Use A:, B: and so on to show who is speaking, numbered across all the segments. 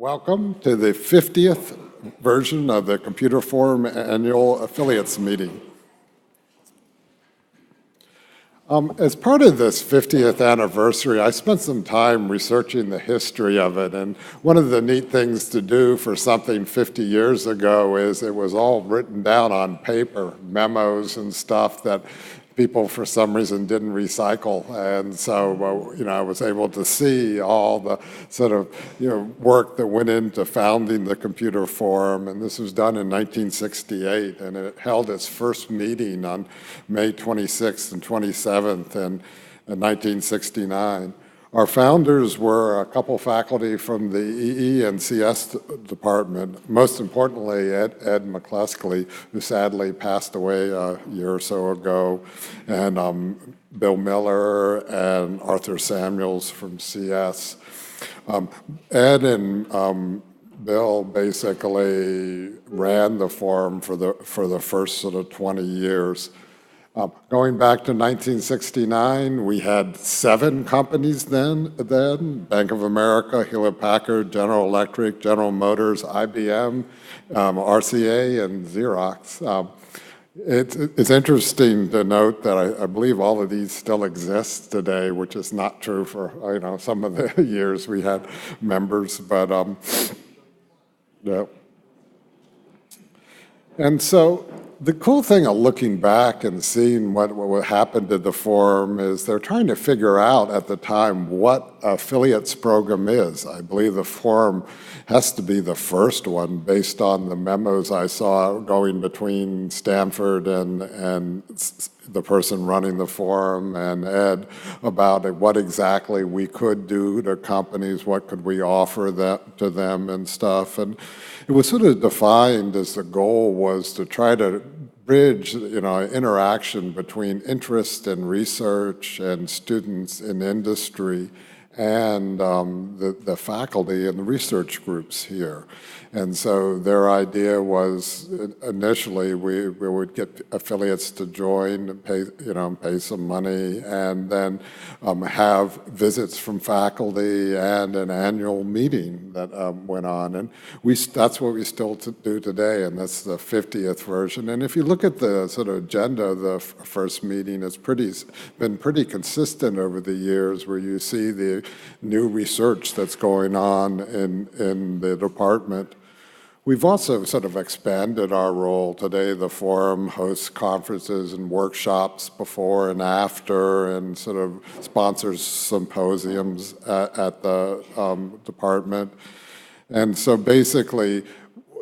A: Welcome to the 50th version of the Computer Forum Annual Affiliates Meeting. As part of this 50th anniversary, I spent some time researching the history of it, and one of the neat things to do for something 50 years ago is it was all written down on paper, memos and stuff that people for some reason didn't recycle. And so, I was able to see all the sort of, work that went into founding the Computer Forum. And this was done in 1968, and it held its first meeting on May 26th and 27th in 1969. Our founders were a couple faculty from the EE and CS department, most importantly Ed McCleskey, who sadly passed away a year or so ago, and Bill Miller and Arthur Samuels from CS. Ed and Bill basically ran the forum for the first sort of 20 years. Going back to 1969, we had 7 companies then, Bank of America, Hewlett-Packard, General Electric, General Motors, IBM, RCA, and Xerox. It's interesting to note that I believe all of these still exist today, which is not true for some of the years we had members, but yeah. And so the cool thing of looking back and seeing what happened to the forum is they're trying to figure out at the time what affiliates program is. I believe the forum has to be the first one based on the memos I saw going between Stanford and the person running the forum and Ed about what exactly we could do to companies, what could we offer to them and stuff. And it was sort of defined as the goal was to try to bridge, interaction between interest in research and students in industry and the faculty and the research groups here. And so their idea was initially we would get affiliates to join and pay some money and then have visits from faculty and an annual meeting that went on. And that's what we still do today, and that's the 50th version. And if you look at the sort of agenda of the first meeting, it's been pretty consistent over the years where you see the new research that's going on in the department. We've also sort of expanded our role. Today, the forum hosts conferences and workshops before and after and sort of sponsors symposiums at the department. And so basically,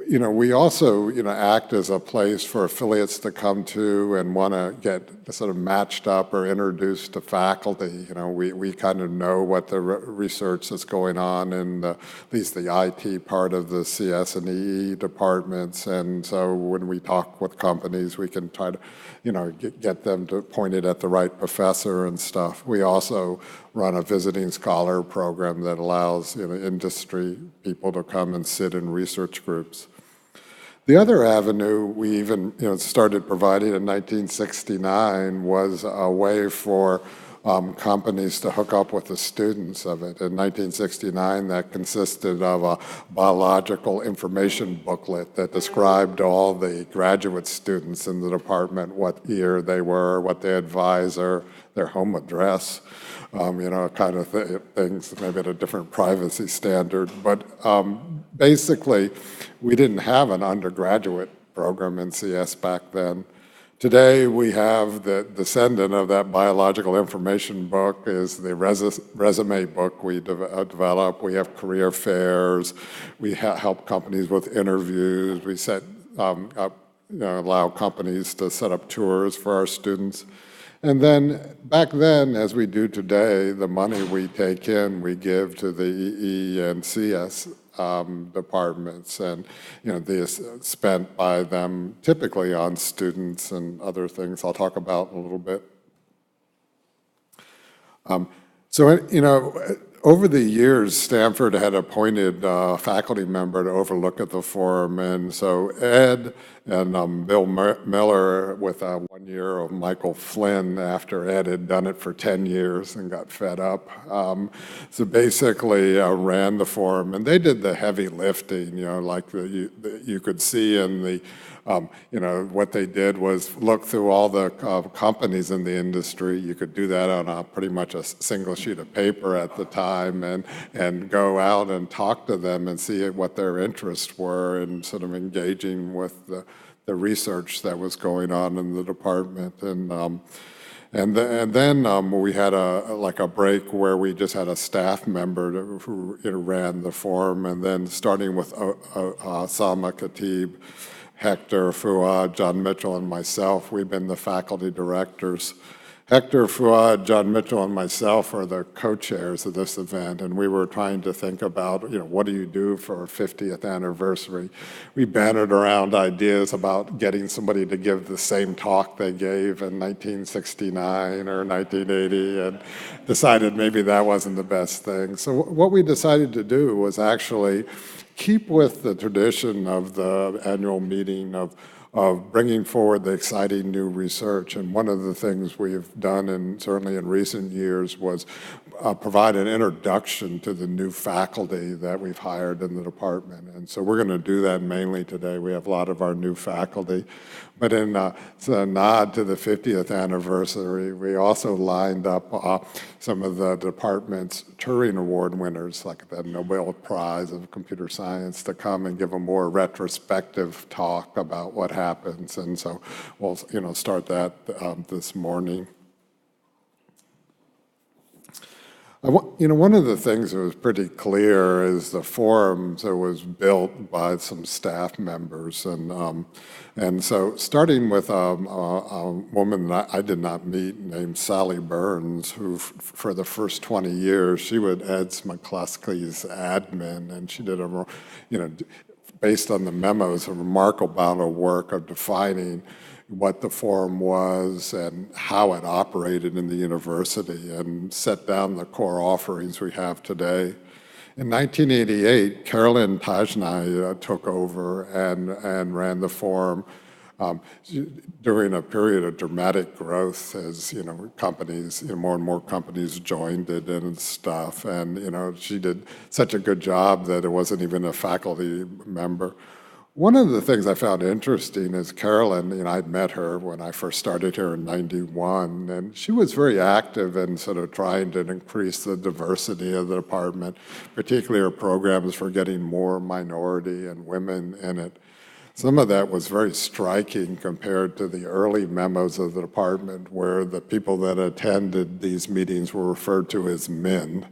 A: we also, act as a place for affiliates to come to and want to get sort of matched up or introduced to faculty. We kind of know what the research that's going on in at least the IT part of the CS and EE departments. And so when we talk with companies, we can try to, get them to point it at the right professor and stuff. We also run a visiting scholar program that allows, industry people to come and sit in research groups. The other avenue we even started providing in 1969 was a way for companies to hook up with the students of it. In 1969, that consisted of a biological information booklet that described all the graduate students in the department, what year they were, what their advisor, their home address, kind of things, maybe at a different privacy standard. But basically, we didn't have an undergraduate program in CS back then. Today, we have the descendant of that biological information book is the resume book we develop. We have career fairs. We help companies with interviews. We set up, allow companies to set up tours for our students. And then back then, as we do today, the money we take in, we give to the EE and CS departments, and this is spent by them typically on students and other things I'll talk about in a little bit. So over the years, Stanford had appointed a faculty member to overlook at the forum, and so Ed and Bill Miller, with 1 year of Michael Flynn after Ed had done it for 10 years and got fed up. So basically ran the forum, and they did the heavy lifting, like you could see in the what they did was look through all the companies in the industry. You could do that on pretty much a single sheet of paper at the time, and go out and talk to them and see what their interests were, and sort of engaging with the research that was going on in the department. And then we had a break where we just had a staff member who ran the forum, and then starting with Osama Khatib, Hector, Fuad, John Mitchell, and myself, we've been the faculty directors. Hector, Fuad, John Mitchell, and myself are the co-chairs of this event, and we were trying to think about, what do you do for our 50th anniversary? We bantered around ideas about getting somebody to give the same talk they gave in 1969 or 1980, and decided maybe that wasn't the best thing. So what we decided to do was actually keep with the tradition of the annual meeting of bringing forward the exciting new research. And one of the things we've done, and certainly in recent years, was provide an introduction to the new faculty that we've hired in the department. And so we're going to do that mainly today. We have a lot of our new faculty. But in a nod to the 50th anniversary, we also lined up some of the department's Turing Award winners, like the Nobel Prize of Computer Science, to come and give a more retrospective talk about what happens. And so we'll start that this morning. One of the things that was pretty clear is the forum that was built by some staff members, and so starting with a woman that I did not meet named Sally Burns, who for the first 20 years she was Ed McCluskey's admin, and she did based on the memos, a remarkable amount of work of defining what the forum was and how it operated in the university, and set down the core offerings we have today. In 1988, Carolyn Tajnai took over and ran the forum during a period of dramatic growth as companies, more and more companies joined it and stuff. And she did such a good job that it wasn't even a faculty member. One of the things I found interesting is Carolyn, I'd met her when I first started here in '91, and she was very active in sort of trying to increase the diversity of the department, particularly her programs for getting more minority and women in it. Some of that was very striking compared to the early memos of the department, where the people that attended these meetings were referred to as men.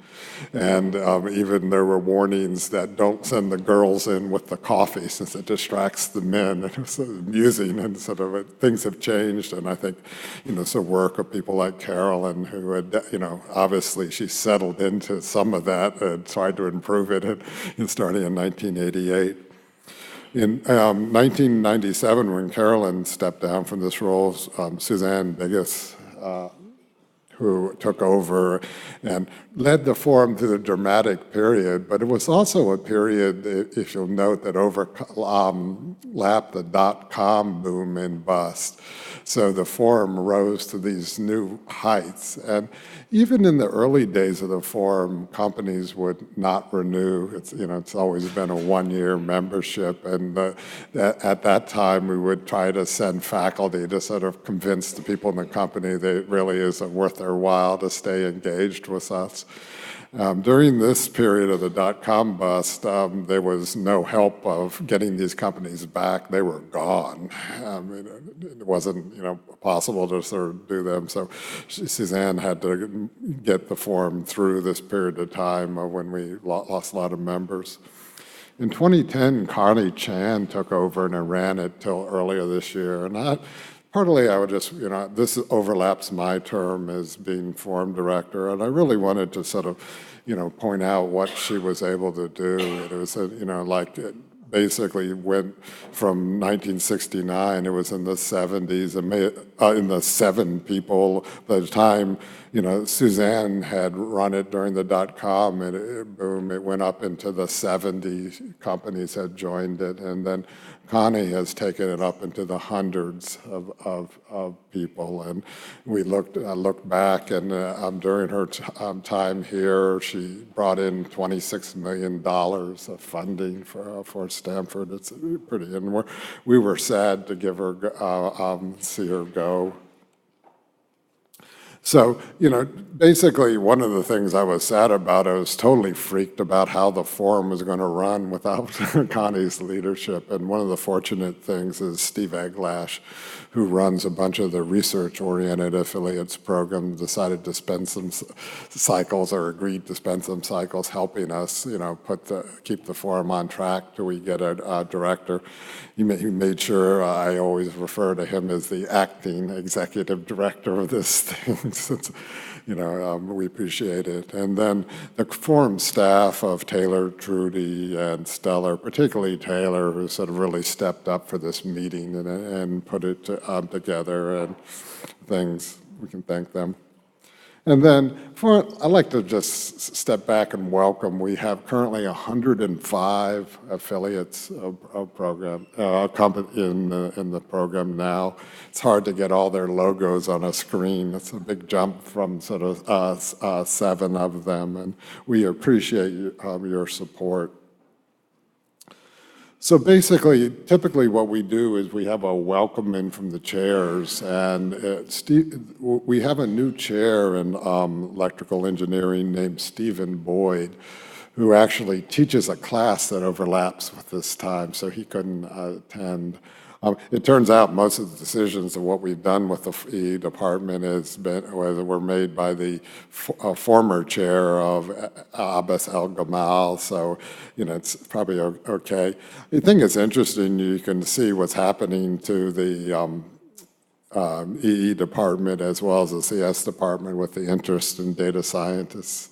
A: And even there were warnings that don't send the girls in with the coffee since it distracts the men. It was amusing, and sort of things have changed. And I think, some work of people like Carolyn, who had, obviously she settled into some of that and tried to improve it, and starting in 1988. In 1997, when Carolyn stepped down from this role, Suzanne Biggis, who took over and led the forum through the dramatic period, but it was also a period, if you'll note, that overlapped the dot-com boom and bust. So the forum rose to these new heights. And even in the early days of the forum, companies would not renew. It's always been a one-year membership. And at that time, we would try to send faculty to sort of convince the people in the company that it really isn't worth their while to stay engaged with us. During this period of the dot-com bust, there was no help of getting these companies back. They were gone. It wasn't, possible to sort of do them. So Suzanne had to get the forum through this period of time when we lost a lot of members. In 2010, Connie Chan took over and ran it till earlier this year. And partly I would just, this overlaps my term as being forum director, and I really wanted to sort of, point out what she was able to do. It was, basically went from 1969, it was in the 70s, in the 7 people. By the time, Suzanne had run it during the dot-com, and boom, it went up into the 70 companies had joined it. And then Connie has taken it up into the hundreds of people. And we looked back, and during her time here, she brought in $26 million of funding for Stanford. It's pretty, and we were sad to give her, see her go. So, basically one of the things I was sad about, I was totally freaked about how the forum was going to run without Connie's leadership. And one of the fortunate things is Steve Eglash, who runs a bunch of the research-oriented affiliates program, decided to spend some cycles, or agreed to spend some cycles helping us, keep the forum on track till we get a director. He made sure I always refer to him as the acting executive director of this thing. We appreciate it. And then the forum staff of Taylor, Trudy, and Stellar, particularly Taylor, who sort of really stepped up for this meeting and put it together and things. We can thank them. And then I'd like to just step back and welcome. We have currently 105 affiliates of program in the program now. It's hard to get all their logos on a screen. It's a big jump from sort of 7 of them, and we appreciate your support. So basically, typically what we do is we have a welcome in from the chairs, and we have a new chair in electrical engineering named Stephen Boyd, who actually teaches a class that overlaps with this time, so he couldn't attend. It turns out most of the decisions of what we've done with the EE department were made by the former chair of Abbas El-Gamal, so it's probably okay. I think it's interesting, you can see what's happening to the EE department as well as the CS department with the interest in data scientists.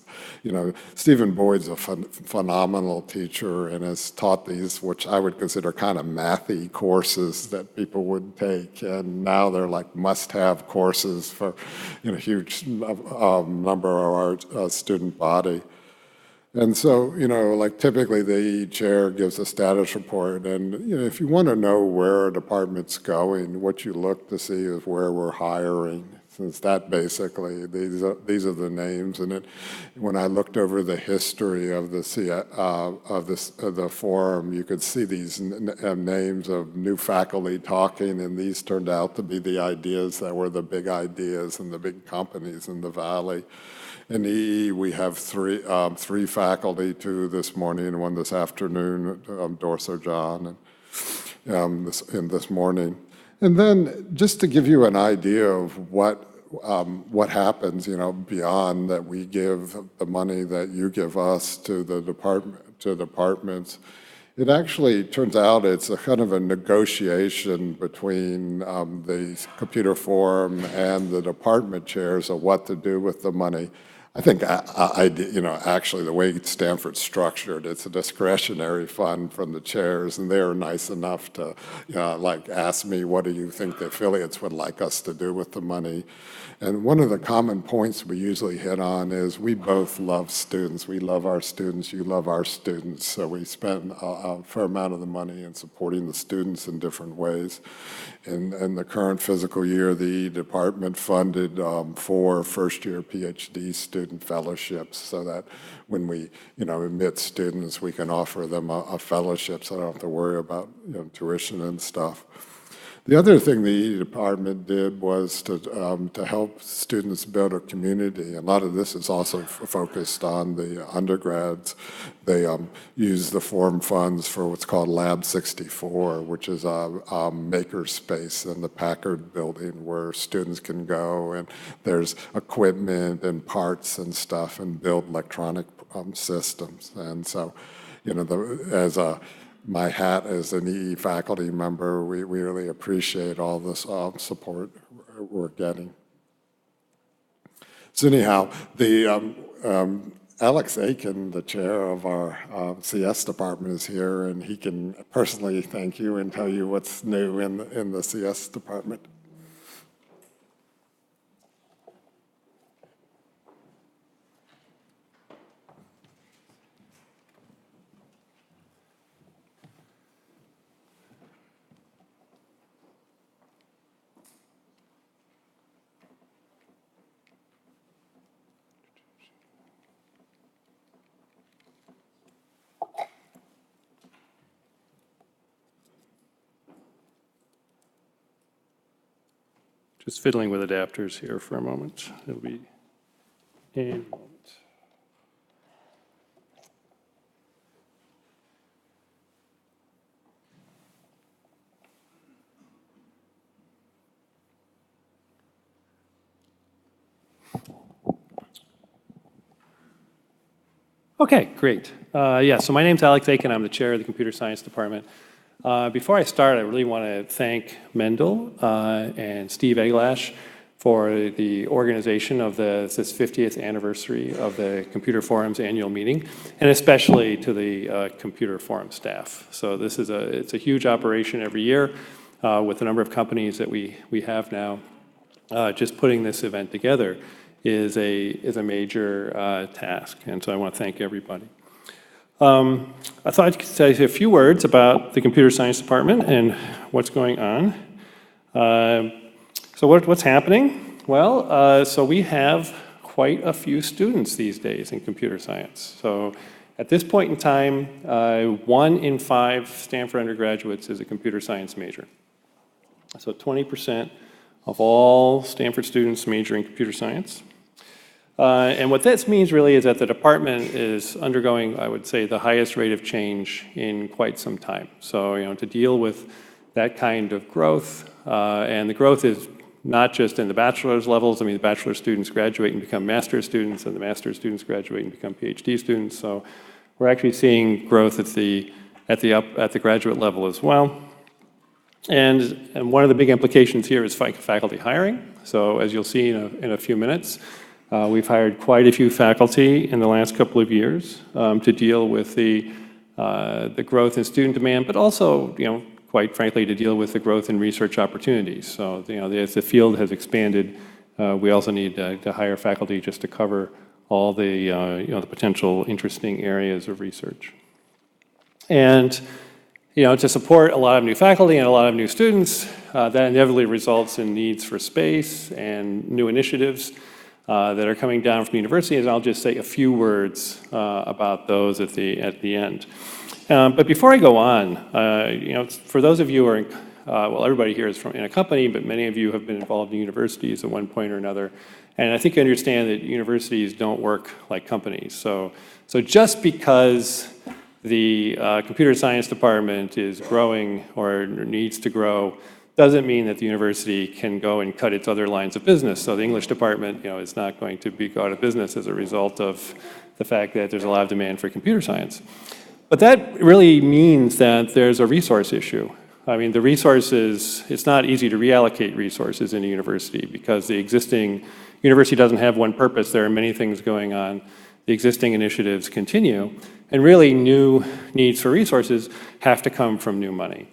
A: Stephen Boyd's a phenomenal teacher and has taught these, which I would consider kind of mathy courses that people would take, and now they're like must-have courses for a huge number of our student body. And so, like typically the EE chair gives a status report, and if you want to know where a department's going, what you look to see is where we're hiring. Since that basically, these are the names, and when I looked over the history of the forum, you could see these names of new faculty talking, and these turned out to be the ideas that were the big ideas in the big companies in the Valley. In EE, we have three faculty, 2 this morning and 1 this afternoon, Dorso John, and this morning. And then just to give you an idea of what happens, beyond that we give the money that you give us to the departments, it actually turns out it's a kind of a negotiation between the computer forum and the department chairs of what to do with the money. I think, actually the way Stanford's structured, it's a discretionary fund from the chairs, and they're nice enough to, ask me, what do you think the affiliates would like us to do with the money? And one of the common points we usually hit on is we both love students. We love our students, you love our students, so we spend a fair amount of the money in supporting the students in different ways. In the current fiscal year, the department funded 4 first-year PhD student fellowships, so that when we, admit students, we can offer them a fellowship, so they don't have to worry about tuition and stuff. The other thing the EE department did was to help students build a community. A lot of this is also focused on the undergrads. They use the forum funds for what's called Lab 64, which is a maker space in the Packard building where students can go, and there's equipment and parts and stuff, and build electronic systems. And so, my hat as an EE faculty member, we really appreciate all this support we're getting. So anyhow, Alex Aiken, the chair of our CS department, is here, and he can personally thank you and tell you what's new in the CS department.
B: Just fiddling with adapters here for a moment. It'll be a moment. Okay, great. Yeah, so my name's Alex Aiken. I'm the chair of the computer science department. Before I start, I really want to thank Mendel and Steve Eglash for the organization of this 50th anniversary of the Computer Forum's annual meeting, and especially to the Computer Forum staff. So this is it's a huge operation every year with the number of companies that we have now. Just putting this event together is a major task, and so I want to thank everybody. I thought I'd say a few words about the computer science department and what's going on. So what's happening? Well, so we have quite a few students these days in computer science. So at this point in time, 1 in 5 Stanford undergraduates is a computer science major. So 20% of all Stanford students major in computer science. And what this means really is that the department is undergoing, I would say, the highest rate of change in quite some time. So, to deal with that kind of growth, and the growth is not just in the bachelor's levels. I mean, the bachelor students graduate and become master's students, and the master's students graduate and become PhD students. So we're actually seeing growth at the graduate level as well. And one of the big implications here is faculty hiring. So as you'll see in a few minutes, we've hired quite a few faculty in the last couple of years to deal with the growth in student demand, but also, quite frankly, to deal with the growth in research opportunities. So, as the field has expanded, we also need to hire faculty just to cover all the, the potential interesting areas of research. And, to support a lot of new faculty and a lot of new students, that inevitably results in needs for space and new initiatives that are coming down from universities, and I'll just say a few words about those at the end. But before I go on, for those of you who are, well, everybody here is in a company, but many of you have been involved in universities at one point or another, and I think you understand that universities don't work like companies. So just because the computer science department is growing or needs to grow doesn't mean that the university can go and cut its other lines of business. So the English department, is not going to go out of business as a result of the fact that there's a lot of demand for computer science. But that really means that there's a resource issue. I mean, the resources, it's not easy to reallocate resources in a university because the existing university doesn't have one purpose. There are many things going on. The existing initiatives continue, and really new needs for resources have to come from new money.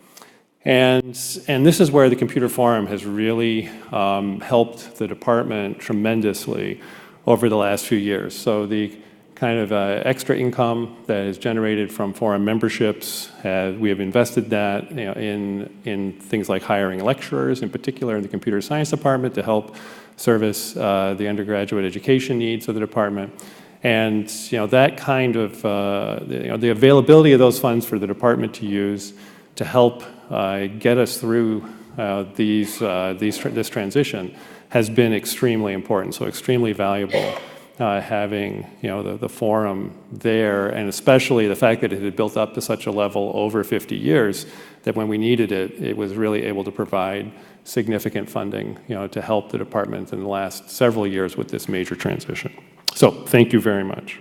B: And this is where the Computer Forum has really helped the department tremendously over the last few years. So the kind of extra income that is generated from forum memberships, we have invested that in things like hiring lecturers, in particular in the computer science department, to help service the undergraduate education needs of the department. And that kind of the availability of those funds for the department to use to help get us through this transition has been extremely important. So extremely valuable having the forum there, and especially the fact that it had built up to such a level over 50 years that when we needed it, it was really able to provide significant funding to help the department in the last several years with this major transition. So thank you very much.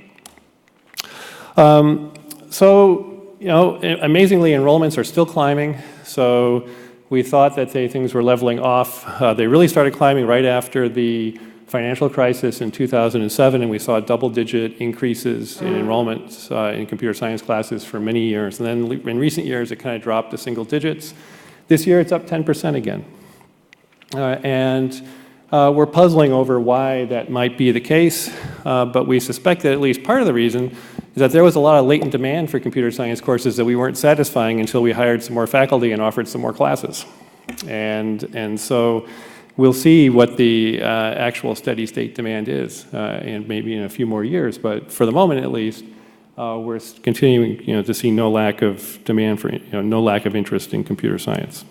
B: Amazingly, enrollments are still climbing. So we thought that things were leveling off. They really started climbing right after the financial crisis in 2007, and we saw double-digit increases in enrollments in computer science classes for many years. And then in recent years, it kind of dropped to single digits. This year, it's up 10% again. We're puzzling over why that might be the case, but we suspect that at least part of the reason is that there was a lot of latent demand for computer science courses that we weren't satisfying until we hired some more faculty and offered some more classes. And so we'll see what the actual steady state demand is, and maybe in a few more years. But for the moment, at least, we're continuing, to see no lack of demand for, no lack of interest in computer science.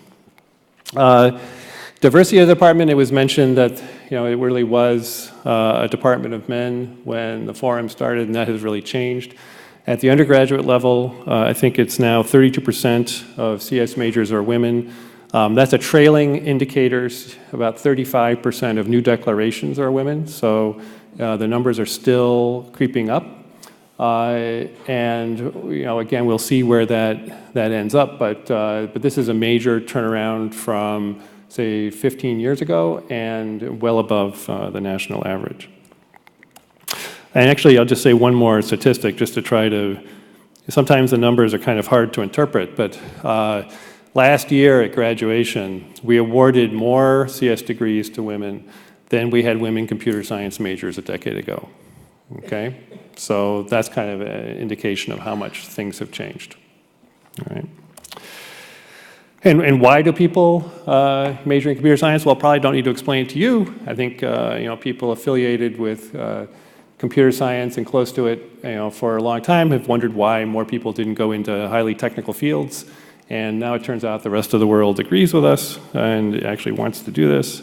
B: Diversity of the department, it was mentioned that, it really was a department of men when the forum started, and that has really changed. At the undergraduate level, I think it's now 32% of CS majors are women. That's a trailing indicator. About 35% of new declarations are women, so the numbers are still creeping up. And again, we'll see where that ends up, but this is a major turnaround from, say, 15 years ago and well above the national average. And actually, I'll just say one more statistic just to try to, sometimes the numbers are kind of hard to interpret, but last year at graduation, we awarded more CS degrees to women than we had women computer science majors a decade ago, okay? So that's kind of an indication of how much things have changed, all right? And why do people major in computer science? Well, probably don't need to explain it to you. I think, people affiliated with computer science and close to it, for a long time have wondered why more people didn't go into highly technical fields. And now it turns out the rest of the world agrees with us and actually wants to do this.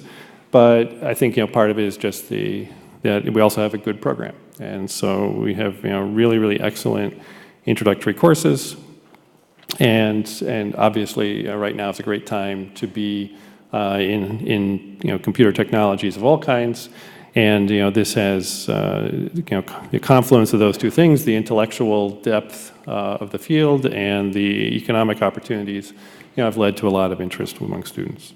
B: But I think, part of it is just that we also have a good program. And so we have, really, really excellent introductory courses. And obviously, right now is a great time to be in computer technologies of all kinds. And this has the confluence of those two things: the intellectual depth of the field and the economic opportunities, have led to a lot of interest among students.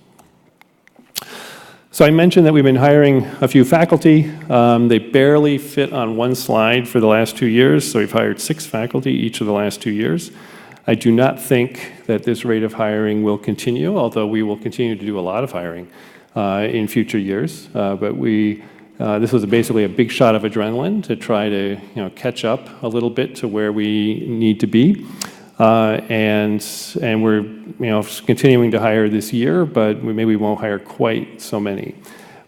B: So I mentioned that we've been hiring a few faculty. They barely fit on one slide for the last 2 years, so we've hired 6 faculty each of the last 2 years. I do not think that this rate of hiring will continue, although we will continue to do a lot of hiring in future years. But this was basically a big shot of adrenaline to try to catch up a little bit to where we need to be. And we're continuing to hire this year, but maybe we won't hire quite so many.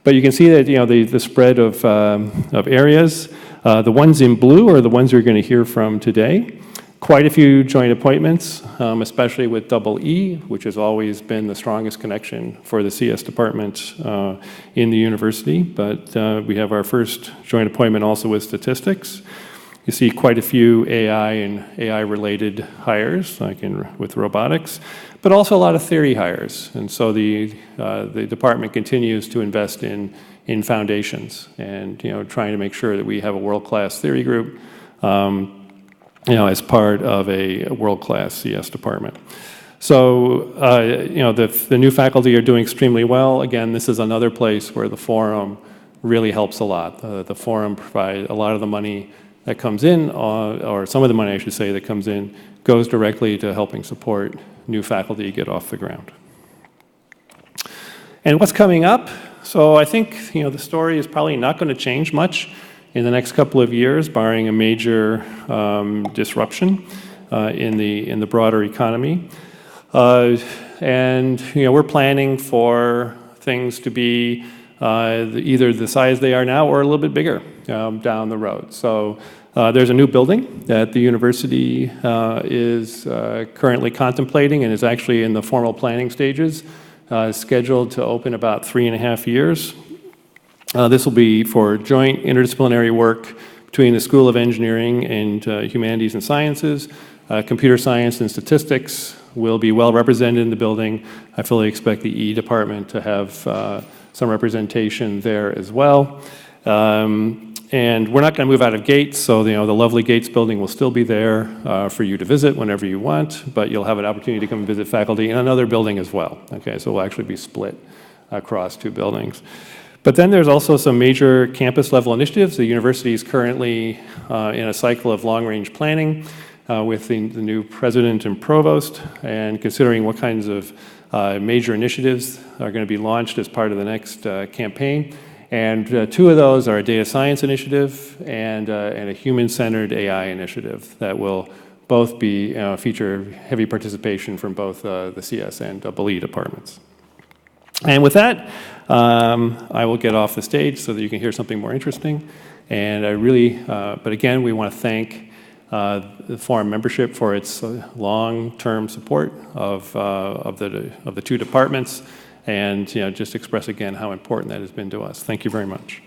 B: But you can see that the spread of areas. The ones in blue are the ones you're going to hear from today. Quite a few joint appointments, especially with EE, which has always been the strongest connection for the CS department in the university. But we have our first joint appointment also with statistics. You see quite a few AI and AI-related hires, like with robotics, but also a lot of theory hires. And so the department continues to invest in foundations and trying to make sure that we have a world-class theory group. As part of a world-class CS department. So, the new faculty are doing extremely well. Again, this is another place where the forum really helps a lot. The forum provides a lot of the money that comes in, or some of the money, I should say, that comes in, goes directly to helping support new faculty get off the ground. And what's coming up? So I think, the story is probably not going to change much in the next couple of years, barring a major disruption in the broader economy. And we're planning for things to be either the size they are now or a little bit bigger down the road. So there's a new building that the university is currently contemplating and is actually in the formal planning stages, scheduled to open about 3.5 years. This will be for joint interdisciplinary work between the School of Engineering and Humanities and Sciences. Computer science and statistics will be well represented in the building. I fully expect the E department to have some representation there as well. And we're not going to move out of Gates, so the lovely Gates building will still be there for you to visit whenever you want, but you'll have an opportunity to come and visit faculty in another building as well. Okay, so we'll actually be split across 2 buildings. But then there's also some major campus level initiatives. The university is currently in a cycle of long-range planning with the new president and provost, and considering what kinds of major initiatives are going to be launched as part of the next campaign. And two of those are a data science initiative and a human-centered AI initiative that will both be feature heavy participation from both the CS and EE departments. And with that, I will get off the stage so that you can hear something more interesting. And I really, but again, we want to thank the forum membership for its long-term support of the two departments, and just express again how important that has been to us. Thank you very much.